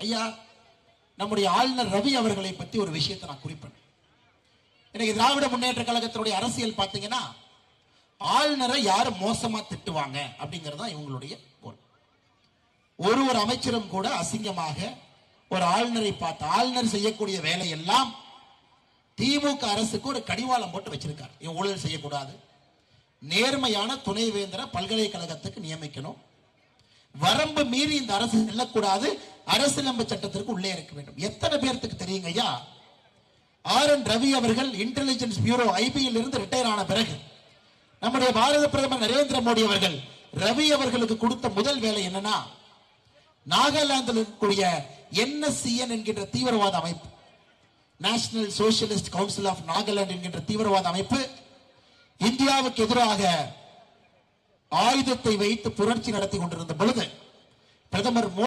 ஐயா, நம்முடைய ஆளுநர் ரவி அவர்களை பத்தி ஒரு விஷயத்தை நான் குறிப்பேன். எனக்கு திராவிட முன்னேற்ற கழகத்தினுடைய அரசியல் பார்த்தீங்கன்னா, ஆளுநரை யாரு மோசமா திட்டுவாங்க அப்படிங்கிறது தான் இவங்களுடைய கோல். ஒரு அமைச்சரும் கூட அசிங்கமாக ஒரு ஆளுநரை பார்த்து, ஆளுநர் செய்யக்கூடிய வேலை எல்லாம் திமுக அரசுக்கு ஒரு கடிவாளம் போட்டு வச்சிருக்காரு. இவன் ஊழல் செய்யக்கூடாது, நேர்மையான துணைவேந்தரை பல்கலைக்கழகத்துக்கு நியமிக்கணும், வரம்பு மீறி இந்த அரசு செல்லக்கூடாது, அரசியலமைப்பு சட்டத்திற்கு உள்ளே இருக்க வேண்டும். எத்தனை பேருக்கு தெரியுங்க ஐயா, RN ரவி அவர்கள் இன்டெலிஜென்ஸ் பியூரோ IB-யில் இருந்து ரிட்டையர் ஆன பிறகு நம்முடைய பாரத பிரதமர் நரேந்திர மோடி அவர்கள் ரவி அவர்களுக்கு கொடுத்த முதல் வேலை என்னன்னா, நாகாலாந்தில் இருக்கக்கூடிய NSCN என்கின்ற தீவிரவாத அமைப்பு, national socialist council of Nagaland என்கின்ற தீவிரவாத அமைப்பு இந்தியாவுக்கு எதிராக ஆயுதத்தை வைத்து புரட்சி நடத்தி கொண்டிருந்த பொழுது பிரதமர்